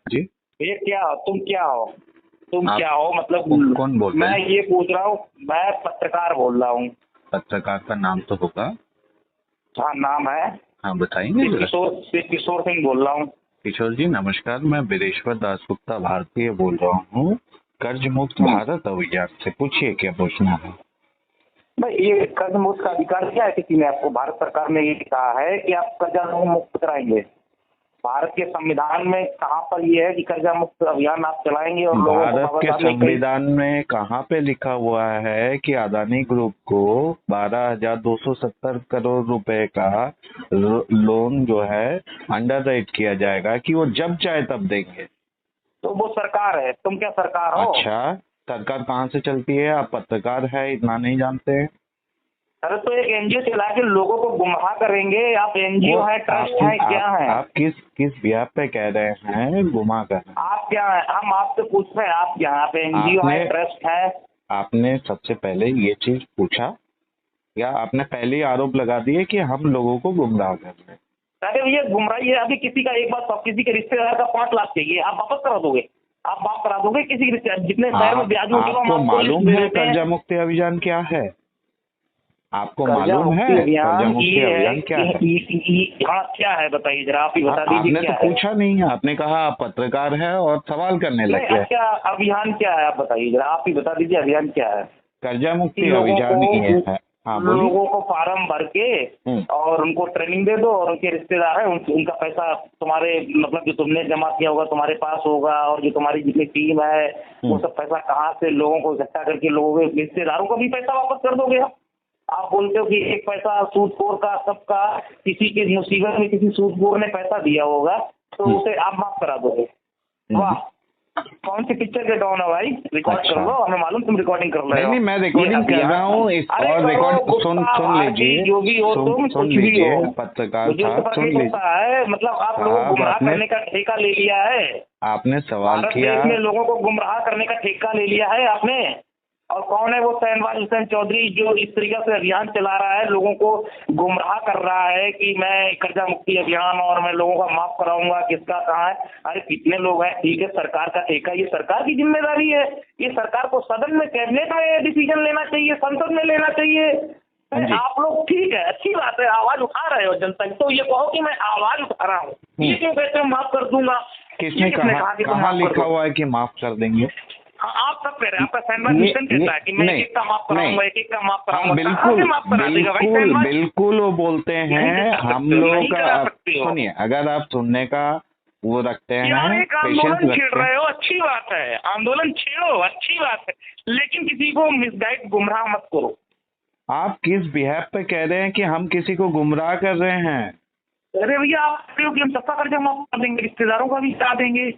जी, ये क्या हो तुम आप क्या हो मतलब कौन बोल रहे मैं हैं? ये पूछ रहा हूँ। मैं पत्रकार बोल रहा हूँ। पत्रकार का नाम तो होगा। हाँ नाम है हाँ, बताएंगे जरा। शिव किशोर सिंह बोल रहा हूँ। किशोर जी नमस्कार, मैं वीरेश्वर दासगुप्ता भारतीय बोल रहा हूँ, कर्ज मुक्त हम्म। भारत अभियान से। पूछिए क्या पूछना है। भाई ये कर्ज मुक्त का अधिकार क्या है किसी ने आपको? भारत सरकार ने ये कहा है कि आप कर्जा मुक्त कराएंगे। भारत के संविधान में कहाँ पर ये है कि कर्जा मुक्त अभियान आप चलाएंगे और लोगों को भारत बाबा के साहब ने कई। संविधान में कहाँ पे लिखा हुआ है कि अदानी ग्रुप को 12,270 करोड़ रुपए का लोन जो है अंडर राइट किया जाएगा कि वो जब चाहे तब देंगे। तो वो सरकार है, तुम क्या सरकार हो? अच्छा, सरकार कहाँ से चलती है? आप पत्रकार है इतना नहीं जानते हैं? अरे तो एक एनजीओ चला के लोगों को गुमराह करेंगे? आप वो एनजीओ है, ट्रस्ट है, क्या है? आप किस बिहाफ पे कह रहे हैं गुमा कर रहे हैं? आप क्या है? हम आपसे पूछ रहे हैं, आप यहाँ पे एनजीओ है, आपने ट्रस्ट है? आपने सबसे पहले ये चीज पूछा या आपने पहले ही आरोप लगा दिए कि हम लोगों को गुमराह कर रहे हैं? अरे भैया गुमराही है। अभी किसी का एक बार किसी के रिश्तेदार का 5 लाख चाहिए, आप वापस करा दोगे? आप माफ करा दोगे किसी के रिश्तेदार? जितने शहर में ब्याज उठेगा हम आपको आपको लिस्ट मालूम दे है देते हैं। कर्जा मुक्ति अभियान क्या है? आपको कर्जा मालूम है मुक्ति कर्जा अभियान मुक्ति ये है अभियान क्या है? हाँ क्या है बताइए जरा, आप ही बता दीजिए आपने तो क्या है। पूछा नहीं है, आपने कहा आप पत्रकार है और सवाल करने नहीं लग गए। अच्छा, अभियान क्या है आप बताइए जरा, आप ही बता दीजिए अभियान क्या है। कर्जा कि मुक्ति अभियान ये है। हाँ बोलिए। लोगों को फार्म भर के हम्म। और उनको ट्रेनिंग दे दो और उनके रिश्तेदार हैं उनका पैसा तुम्हारे मतलब जो तुमने जमा किया होगा तुम्हारे पास होगा, और जो तुम्हारी जितनी टीम है वो सब पैसा कहाँ से लोगों को इकट्ठा करके लोगों के रिश्तेदारों का भी पैसा वापस कर दोगे आप बोलते हो कि एक पैसा सूदखोर का सबका, किसी की मुसीबत में किसी सूदखोर ने पैसा दिया होगा तो उसे आप माफ करा दोगे। वाह, कौन सी पिक्चर के डॉन है भाई? रिकॉर्ड कर अच्छा, लो, हमें मालूम तुम रिकॉर्डिंग कर रहे नहीं हो। नहीं, मैं रिकॉर्डिंग कर रहा हूँ इस अरे और करो रिकॉर्ड सुन गुस्सा भारती लीजिए। जो भी हो तुम सुन कुछ भी लीजिए हो, पत्रकार मुझे उससे साहब, फर्क सुन नहीं लीजिए पड़ता है। मतलब आप लोगों को साहब। गुमराह आपने करने का ठेका ले लिया है। आपने सवाल भारत किया। देश में लोगों को गुमराह करने का ठेका ले लिया है आपने। और कौन है वो शहनवाज हुसैन चौधरी जो इस तरीके से अभियान चला रहा है, लोगों को गुमराह कर रहा है कि मैं कर्जा मुक्ति अभियान और मैं लोगों का माफ कराऊंगा, किसका कहाँ है? अरे कितने लोग हैं? ठीक है सरकार का ठेका, ये सरकार की जिम्मेदारी है। ये सरकार को सदन में कैबिनेट में डिसीजन लेना चाहिए, संसद में लेना चाहिए। आप लोग ठीक है, अच्छी बात है, आवाज उठा रहे हो जनता की, तो ये कहो कि मैं आवाज उठा रहा हूँ, ये क्यों कहते हो माफ कर दूंगा? किसने कहा कि तुम कहाँ माफ कर लिखा दो? हुआ है कि माफ कर देंगे? हाँ, आप सब कह रहे हैं, आपका शहनवाज हुसैन कहता है कि मैं एक एक का माफ कराऊंगा, एक एक का माफ हाँ कराऊंगा। कहाँ बिल्कुल से माफ करा देगा भाई बिल्कुल शहनवाज? बिल्कुल, वो बोलते नहीं हैं करा हम सकते हो, लोगों नहीं का। करा आप सकते हो सुनिए, अगर आप सुनने का वो रखते यार। हैं, एक पेशेंस आंदोलन छेड़ रखते हैं। रहे हो, अच्छी बात है, आंदोलन छेड़ो, अच्छी बात है, लेकिन किसी को मिसगाइड गुमराह मत करो। आप किस बिहाफ पे कह रहे हैं कि हम किसी को गुमराह कर रहे हैं? अरे भैया आप कहते हो कि हम सबका कर्जा माफ कर देंगे, रिश्तेदारों का भी करा देंगे,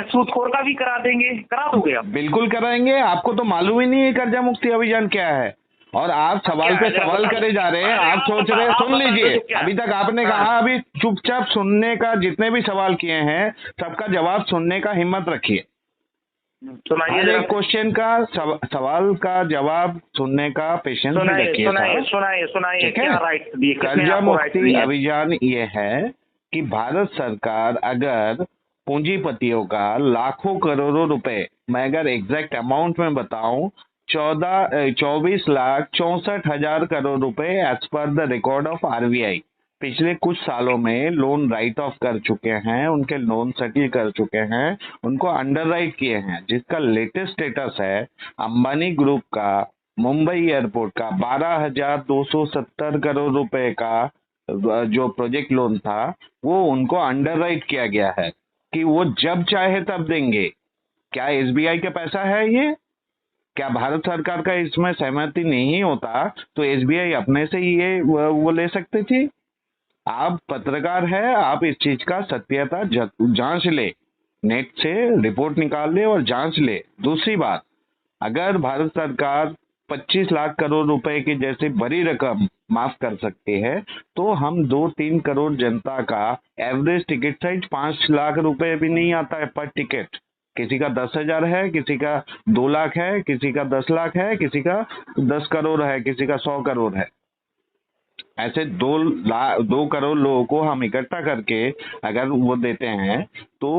सूदखोर का भी करा देंगे, करा दोगे आप? बिल्कुल कराएंगे। आपको तो मालूम ही नहीं है कर्जा मुक्ति अभियान क्या है, और आप सवाल पे सवाल करे जा रहे हैं। आप सोच रहे हैं, सुन लीजिए, अभी तक आपने कहा, अभी चुपचाप सुनने का, जितने भी सवाल किए हैं सबका जवाब सुनने का हिम्मत रखिए। हर एक क्वेश्चन का सवाल का जवाब सुनने का पेशेंस भी रखिए। सुनाइए क्या राइट दिए, किसने कर्जा आपको राइट मुक्ति दिए? अभियान ये है कि भारत सरकार अगर पूंजीपतियों का लाखों करोड़ों रुपए, मैं अगर एग्जैक्ट अमाउंट में बताऊं, 24,64,64,000 करोड़ रुपए as per the record of RBI पिछले कुछ सालों में लोन राइट ऑफ कर चुके हैं, उनके लोन सेटल कर चुके हैं, उनको अंडर राइट किए हैं, जिसका लेटेस्ट स्टेटस है अंबानी ग्रुप का मुंबई एयरपोर्ट का 12,270 करोड़ रुपए का जो प्रोजेक्ट लोन था, वो उनको अंडर राइट किया गया है कि वो जब चाहे तब देंगे। क्या एसबीआई का पैसा है ये? क्या भारत सरकार का इसमें सहमति नहीं होता तो एसबीआई अपने से ही ये वो ले सकती थी? आप पत्रकार है, आप इस चीज का सत्यता जांच ले, नेट से रिपोर्ट निकाल ले और जांच ले। दूसरी बात, अगर भारत सरकार 25 लाख करोड़ रुपए की जैसी बड़ी रकम माफ कर सकती है, तो हम 2-3 करोड़ जनता का एवरेज टिकट साइज 5 लाख रुपए भी नहीं आता है पर टिकट। किसी का 10,000 है, किसी का 2 लाख है, किसी का 10 लाख है, किसी का 10 करोड़ है, किसी का 100 करोड़ है। ऐसे 2 करोड़ लोगों को हम इकट्ठा करके अगर वो देते हैं तो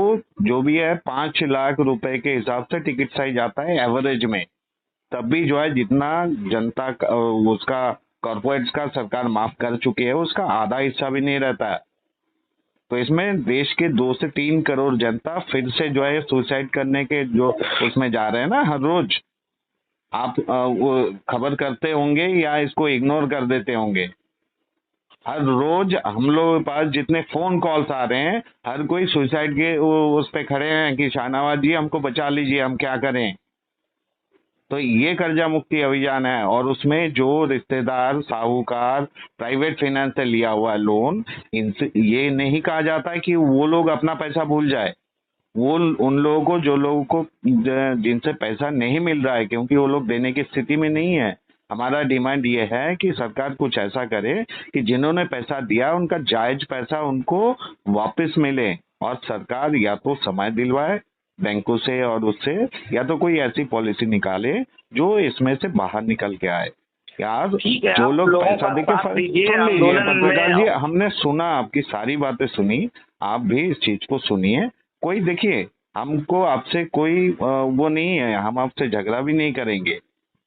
जो भी है 5 लाख रुपए के हिसाब से टिकट साइज आता है एवरेज में। तब भी जो है जितना जनता उसका कॉर्पोरेट्स का सरकार माफ कर चुकी है उसका आधा हिस्सा भी नहीं रहता है। तो इसमें देश के 2 से 3 करोड़ जनता फिर से जो है सुसाइड करने के जो उसमें जा रहे हैं ना हर रोज। आप वो खबर करते होंगे या इसको इग्नोर कर देते होंगे। हर रोज हम लोगों के पास जितने फोन कॉल्स आ रहे हैं हर कोई सुसाइड के उस पे खड़े हैं कि शाहनवाज जी हमको बचा लीजिए, हम क्या करें। तो ये कर्जा मुक्ति अभियान है और उसमें जो रिश्तेदार साहूकार प्राइवेट फाइनेंस से लिया हुआ लोन, इनसे ये नहीं कहा जाता कि वो लोग अपना पैसा भूल जाए। वो उन लोगों को जो लोगों को जिनसे पैसा नहीं मिल रहा है क्योंकि वो लोग देने की स्थिति में नहीं है, हमारा डिमांड ये है कि सरकार कुछ ऐसा करे कि जिन्होंने पैसा दिया उनका जायज पैसा उनको वापस मिले और सरकार या तो समय दिलवाए बैंकों से और उससे, या तो कोई ऐसी पॉलिसी निकाले जो इसमें से बाहर निकल के आए। यार ठीक है, जो आप लोग लोगों पैसा का देके साथ दीजिए सुन लीजिए आंदोलन पत्रकार जी, में। हमने सुना आपकी सारी बातें सुनी, आप भी इस चीज को सुनिए। कोई देखिए हमको आपसे कोई वो नहीं है, हम आपसे झगड़ा भी नहीं करेंगे।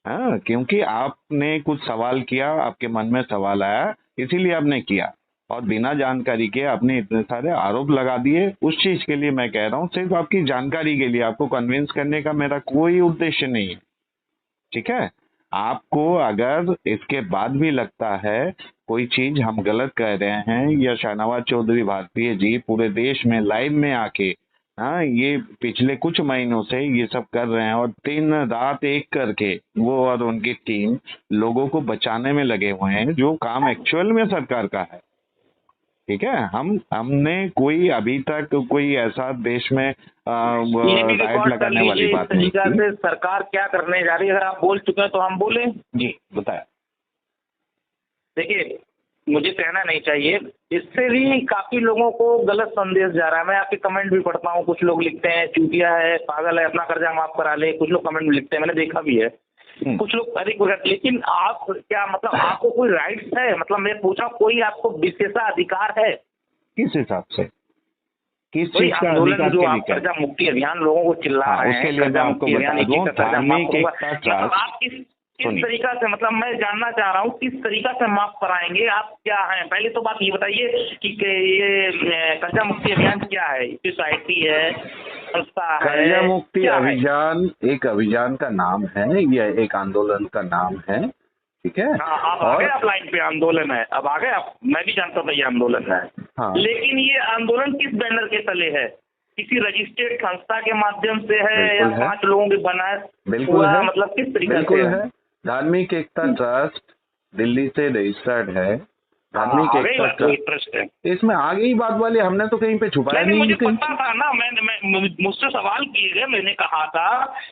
हाँ, क्योंकि आपने कुछ सवाल किया, आपके मन में सवाल आया इसीलिए आपने किया और बिना जानकारी के आपने इतने सारे आरोप लगा दिए। उस चीज के लिए मैं कह रहा हूँ सिर्फ आपकी जानकारी के लिए, आपको कन्विंस करने का मेरा कोई उद्देश्य नहीं है। ठीक है, आपको अगर इसके बाद भी लगता है कोई चीज हम गलत कह रहे हैं या शाहनवाज चौधरी भारतीय जी पूरे देश में लाइव में आके हाँ ये पिछले कुछ महीनों से ये सब कर रहे हैं और दिन रात एक करके वो और उनकी टीम लोगों को बचाने में लगे हुए हैं, जो काम एक्चुअल में सरकार का है। ठीक है, हमने कोई अभी तक कोई ऐसा देश में ये भी राइट रिकॉर्ड कर लगाने वाली लीजिए इस बात नहीं तरीका की। से सरकार क्या करने जा रही है। अगर आप बोल चुके हैं तो हम बोले। जी बताया। देखिए, मुझे कहना नहीं चाहिए, इससे भी काफी लोगों को गलत संदेश जा रहा है। मैं आपके कमेंट भी पढ़ता हूँ, कुछ लोग लिखते हैं चूतिया है, पागल है, अपना कर्जा माफ करा ले, कुछ लोग कमेंट भी लिखते हैं, मैंने देखा भी है। कुछ लोग अधिक, लेकिन आप क्या मतलब आपको कोई राइट्स है? मतलब मैं पूछा कोई आपको विशेषाधिकार है? किस हिसाब से, किस कोई चीज का आंदोलन अधिकार जो के आप लिए क्या? कर्जा मुक्ति अभियान लोगों को चिल्ला रहे हैं, उसके लिए मैं कर्जा आपको मुक्ति अभियान, बता एक दूं, एक का कर्जा माफ धार्मिक होगा। एकता मतलब ट्रस्ट आप किस सुनिए। तरीका से, मतलब मैं जानना चाह रहा हूँ किस तरीका से माफ कराएंगे आप, क्या हैं? पहले तो बात ये बताइए कि ये कर्जा मुक्ति अभियान क्या है? सोसाइटी है, संस्था है, कर्जा मुक्ति क्या है? अभियान एक अभियान का नाम है, यह एक आंदोलन का नाम है। ठीक है, हाँ, आप आ गए, आप लाइन पे आंदोलन है, अब आ गए आप। मैं भी जानता था ये आंदोलन है। हाँ। लेकिन ये आंदोलन किस बैनर के तले है? किसी रजिस्टर्ड संस्था के माध्यम से है या बिल्कुल है। 5 लोगों के बनाए बिल्कुल हुआ, है, मतलब किस तरीके बिल्कुल से है। धार्मिक एकता ट्रस्ट दिल्ली से रजिस्टर्ड है। धार्मिक हाँ, आ गई एकता बात, वही ट्रस्ट है। इसमें आ गई बात वाली, हमने तो कहीं पे छुपाया नहीं, मुझे नहीं। पता था ना, मुझसे सवाल किए गए, मैंने कहा था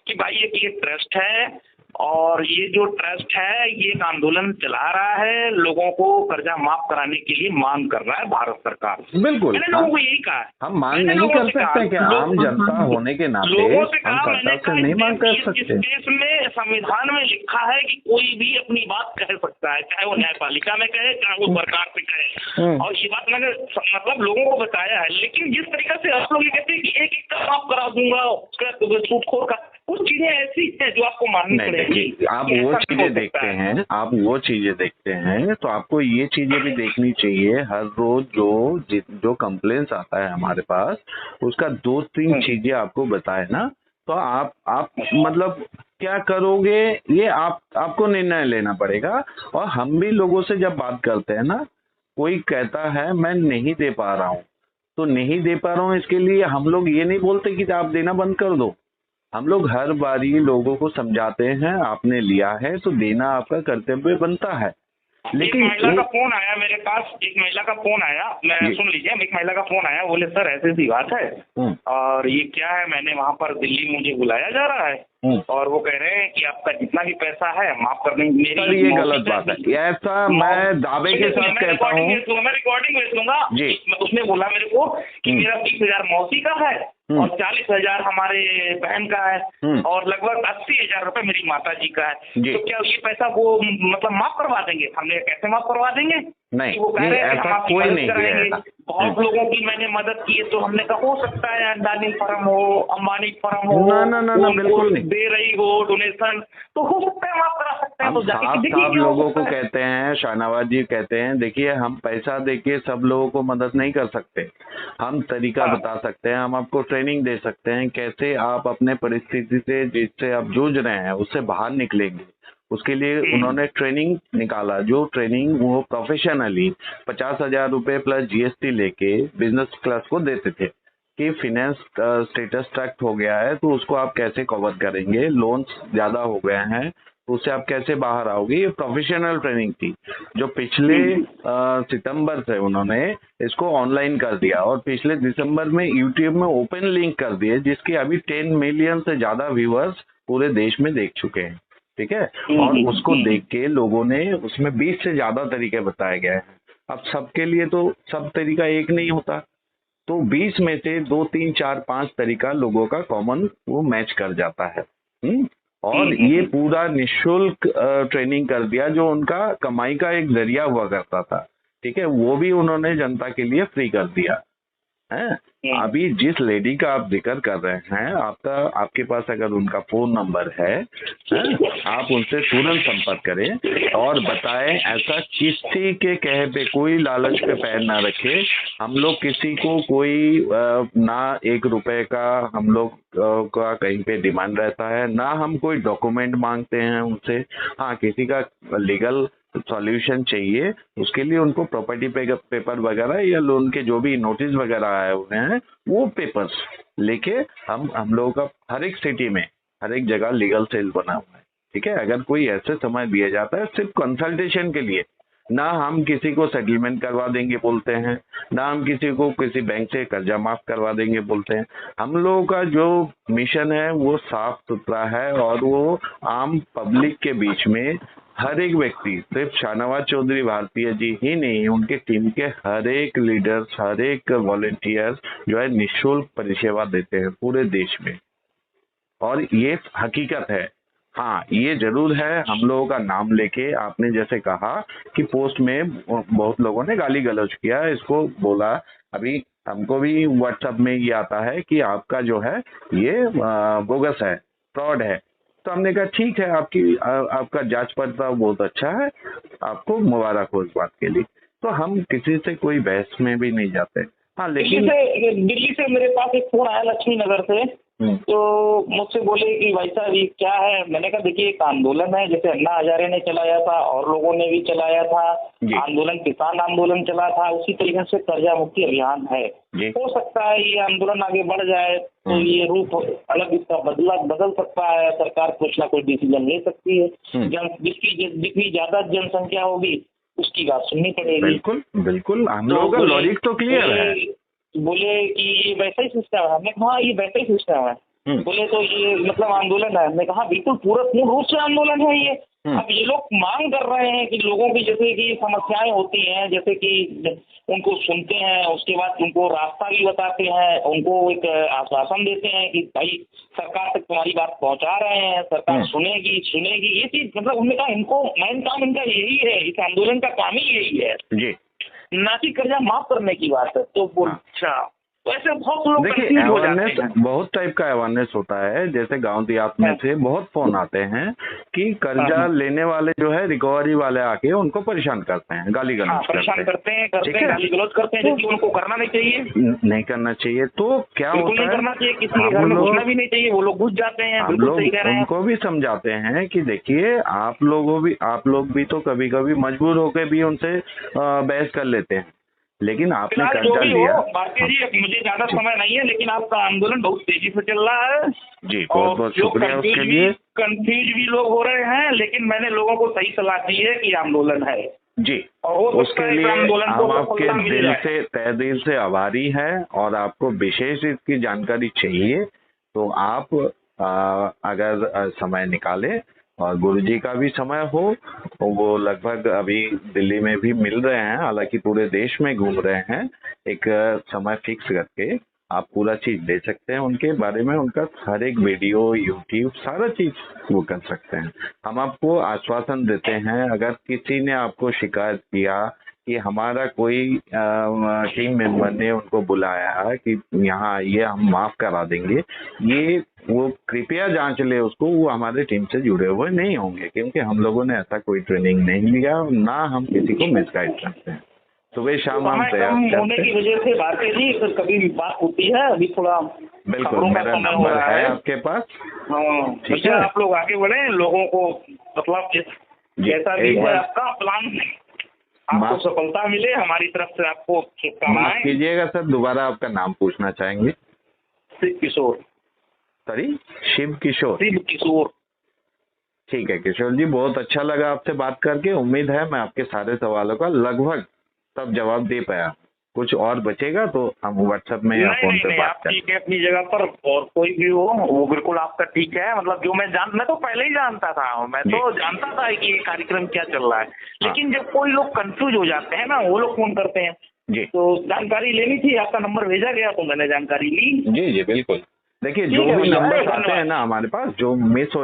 कि भाई ये ट्रस्ट है और ये जो ट्रस्ट है ये एक आंदोलन चला रहा है, लोगों को कर्जा माफ कराने के लिए मांग कर रहा है भारत सरकार। बिल्कुल, मैंने लोगों को यही कहा। हम मांग नहीं कर सकते कि आम जनता होने के नाते लोगों से हम कहा, मैंने सरकार कहा से नहीं मांग कर इस सकते। देश में संविधान में लिखा है कि कोई भी अपनी बात कह सकता है, चाहे वो न्यायपालिका में कहे, चाहे वो सरकार से कहे। और ये बात मैंने मतलब लोगों को बताया है। लेकिन जिस तरीके से आप लोग ये कहते हैं कि एक एक का माफ करा दूंगा उसका सूटखोर का, कुछ चीजें ऐसी हैं जो आपको माननी पड़ेगी। आप वो चीजें देखते हैं, आप वो चीजें देखते हैं तो आपको ये चीजें भी देखनी चाहिए। हर रोज जो कंप्लेंट्स आता है हमारे पास उसका 2-3 चीजें आपको बताए ना, तो आप मतलब क्या करोगे ये आपको निर्णय लेना पड़ेगा। और हम भी लोगों से जब बात करते हैं ना, कोई कहता है मैं नहीं दे पा रहा हूँ, तो नहीं दे पा रहा हूँ इसके लिए हम लोग ये नहीं बोलते कि आप देना बंद कर दो। हम लोग हर बारी लोगों को समझाते हैं आपने लिया है तो देना आपका कर्तव्य बनता है। लेकिन एक महिला का फोन आया मेरे पास, एक महिला का फोन आया, मैं सुन लीजिए, एक महिला का फोन आया, बोले सर ऐसी सी बात है और ये क्या है, मैंने वहाँ पर दिल्ली मुझे बुलाया जा रहा है और वो कह रहे हैं कि आपका जितना भी पैसा है माफ कर देंगे। सर ये गलत बात है, ऐसा मैं दावे के साथ कहता हूँ। मैं रिकॉर्डिंग भेज दूंगा जी। उसने बोला मेरे को कि मेरा 20,000 मौसी का है और 40,000 हमारे बहन का है और लगभग 80,000 रुपए मेरी माता जी का है। तो क्या ये पैसा वो मतलब माफ करवा देंगे? हमने कैसे माफ करवा देंगे? नहीं कि वो कह नहीं, रहे हैं कि हम ऐसा आपकी कोई मदद नहीं किया कराएंगे। ऐसा। बहुत लोगों की मैंने मदद की है, तो हमने कहा हो सकता है अडानी फर्म हो, अंबानी फर्म हो, ना ना ना वो ना, हमको बिल्कुल नहीं। दे रही हो डोनेशन, तो हो सकता है हम आप करा सकते हैं। हम तो जाके साफ देखिए साफ क्या हो लोगों सकता को है। कहते हैं, शाहनवाज जी कहते हैं, देखिए हम पैसा देके सब लोगों को मदद नहीं कर सकते, हम तरीका हाँ। बता सकते हैं, हम आपको ट्रेनिंग दे सकते हैं कैसे आप अपने परिस्थिति से जिससे आप जूझ रहे हैं उससे बाहर निकलेंगे। उसके लिए उन्होंने ट्रेनिंग निकाला, जो ट्रेनिंग वो प्रोफेशनली 50,000 रुपए प्लस जीएसटी लेके बिजनेस क्लास को देते थे कि फाइनेंस स्टेटस ट्रैक्ट हो गया है तो उसको आप कैसे कवर करेंगे, लोन्स ज्यादा हो गए हैं तो उससे आप कैसे बाहर आओगे। ये प्रोफेशनल ट्रेनिंग थी जो पिछले सितंबर से उन्होंने इसको ऑनलाइन कर दिया और पिछले दिसंबर में यूट्यूब में ओपन लिंक कर दिए, जिसके अभी 10 मिलियन से ज्यादा व्यूअर्स पूरे देश में देख चुके हैं। ठीक है, और उसको देख के लोगों ने उसमें 20 से ज्यादा तरीके बताए गए हैं। अब सबके लिए तो सब तरीका एक नहीं होता, तो 20 में से 2 3 4 5 तरीका लोगों का कॉमन वो मैच कर जाता है। और ये पूरा निशुल्क ट्रेनिंग कर दिया जो उनका कमाई का एक जरिया हुआ करता था। ठीक है, वो भी उन्होंने जनता के लिए फ्री कर दिया है। अभी जिस लेडी का आप जिक्र कर रहे हैं, आपके पास अगर उनका फोन नंबर है, आप उनसे तुरंत संपर्क करें और बताएं, ऐसा किसी के कहे पे कोई लालच पे पैर ना रखे। हम लोग किसी को कोई ना 1 रुपए का हम लोग का कहीं पे डिमांड रहता है, ना हम कोई डॉक्यूमेंट मांगते हैं उनसे। हाँ, किसी का लीगल सॉल्यूशन चाहिए उसके लिए उनको प्रॉपर्टी पेपर वगैरह या लोन के जो भी नोटिस वगैरह आए हुए हैं वो पेपर्स लेके हम लोगों का हर एक सिटी में हर एक जगह लीगल सेल बना हुआ है। ठीक है, अगर कोई ऐसे समय दिया जाता है सिर्फ कंसल्टेशन के लिए, ना हम किसी को सेटलमेंट करवा देंगे बोलते हैं, ना हम किसी को किसी बैंक से कर्जा माफ करवा देंगे बोलते हैं। हम लोगों का जो मिशन है वो साफ सुथरा है और वो आम पब्लिक के बीच में हर एक व्यक्ति, सिर्फ शाहनवाज चौधरी भारतीय जी ही नहीं, उनके टीम के हर एक लीडर्स, हर एक वॉलेंटियर्स जो है निःशुल्क परिसेवा देते हैं पूरे देश में, और ये हकीकत है। हाँ, ये जरूर है, हम लोगों का नाम लेके आपने जैसे कहा कि पोस्ट में बहुत लोगों ने गाली गलौज किया, इसको बोला, अभी हमको भी व्हाट्सएप में ये आता है कि आपका जो है ये बोगस है, फ्रॉड है। तो हमने कहा ठीक है, आपका जांच पड़ताल बहुत अच्छा है, आपको मुबारक हो इस बात के लिए। तो हम किसी से कोई बहस में भी नहीं जाते। हाँ, लेकिन दिल्ली से मेरे पास एक फोन आया लक्ष्मी नगर से, तो मुझसे बोले कि भाई साहब ये क्या है। मैंने कहा देखिए एक आंदोलन है, जैसे अन्ना हजारे ने चलाया था और लोगों ने भी चलाया था आंदोलन, किसान आंदोलन चला था, उसी तरीके से कर्जा मुक्ति अभियान है। हो सकता है ये आंदोलन आगे बढ़ जाए तो ये रूप अलग इसका बदल सकता है, सरकार कुछ ना कुछ डिसीजन ले सकती है। जितनी ज्यादा जनसंख्या होगी उसकी बात सुननी पड़ेगी। बिल्कुल बिल्कुल, हम लोगों का लॉजिक तो क्लियर है। बोले कि ये वैसा ही सिस्टम है। हमने कहा ये वैसा ही सिस्टम है। बोले तो ये मतलब आंदोलन है। हमने कहा बिल्कुल पूर्ण रूप से आंदोलन है ये। अब ये लोग मांग कर रहे हैं कि लोगों की जैसे कि समस्याएं होती हैं, जैसे कि उनको सुनते हैं, उसके बाद उनको रास्ता भी बताते हैं, उनको एक आश्वासन देते हैं कि भाई सरकार तक तुम्हारी बात पहुंचा रहे हैं, सरकार सुनेगी। ये चीज मतलब हमने कहा इनको मेन काम इनका यही है, इस आंदोलन का काम ही यही है जी, ना कि कर्जा माफ करने की बात है। तो अच्छा, तो ऐसे बहुत लोग देखिए अवेयरनेस, बहुत टाइप का अवेयरनेस होता है। जैसे गांव देहात में से बहुत फोन आते हैं कि कर्जा लेने वाले जो है रिकवरी वाले आके उनको परेशान करते हैं, गाली गलौज करते हैं, गाली गलौज करते हैं, जबकि उनको करना नहीं चाहिए, नहीं करना चाहिए। तो क्या होता है, करना चाहिए, किसी के घर में घुसना भी नहीं चाहिए, वो लोग घुस जाते हैं। हम लोग उनको भी समझाते हैं कि देखिए आप लोग भी तो कभी कभी मजबूर होकर भी उनसे बहस कर लेते हैं, लेकिन आपने कर्जा लिया। भारतीय जी, मुझे ज्यादा समय नहीं है, लेकिन आपका आंदोलन बहुत तेजी से चल रहा है जी, बहुत बहुत शुक्रिया उसके लिए। कंफ्यूज भी लोग हो रहे हैं, लेकिन मैंने लोगों को सही सलाह दी है कि आंदोलन है जी, और उसके लिए हम आपके दिल से तहे दिल से आभारी हैं। और आपको विशेष इसकी जानकारी चाहिए तो आप अगर समय निकाले और गुरुजी का भी समय हो, तो वो लगभग अभी दिल्ली में भी मिल रहे हैं, हालांकि पूरे देश में घूम रहे हैं, एक समय फिक्स करके आप पूरा चीज दे सकते हैं उनके बारे में, उनका हर एक वीडियो यूट्यूब सारा चीज वो कर सकते हैं। हम आपको आश्वासन देते हैं, अगर किसी ने आपको शिकायत किया कि हमारा कोई टीम मेंबर ने उनको बुलाया है कि यहाँ आइए हम माफ करा देंगे, ये वो कृपया जांच ले उसको, वो हमारे टीम से जुड़े हुए नहीं होंगे, क्योंकि हम लोगों ने ऐसा कोई ट्रेनिंग नहीं लिया और ना हम किसी को मिसगाइड करते हैं। सुबह शाम हम समय प्रयास कम होने करते की हैं। वजह से बातें नहीं, फिर कभी भी बात होती है, अभी थोड़ा बिल्कुल, खबरों का मेरा समय हो नंबर रहा है है। आपके पास। हाँ, ठीक अच्छा, है। आप लोग आगे बढ़े, लोगों को मतलब जी, जैसा भी एक है बार आपका प्लान, आपको माफ सफलता मिले, हमारी तरफ से आपको माफ शुभकामनाएं। कीजिएगा सर, दोबारा आपका नाम पूछना चाहेंगे? शिव किशोर। सॉरी, शिव किशोर। शिव किशोर। ठीक है किशोर जी, बहुत अच्छा लगा आपसे बात करके। उम्मीद है मैं आपके सारे सवालों का लगभग सब जवाब दे पाया। कुछ और बचेगा तो हम व्हाट्सएप में या नहीं फोन नहीं पे नहीं, बात आप करें। ठीक है अपनी जगह पर, और कोई भी हो वो बिल्कुल आपका ठीक है। मतलब जो मैं तो पहले ही जानता था, मैं तो जानता था कि ये कार्यक्रम क्या चल रहा है, लेकिन जब कोई लोग कंफ्यूज हो जाते हैं ना, वो लोग फोन करते हैं, जी तो जानकारी लेनी थी, आपका नंबर भेजा गया तो मैंने जानकारी ली। जी जी बिल्कुल। देखिए, ठीक जो है भी भैया, नंबर आते धन्यवाद। हैं ना हमारे पास, जो मिस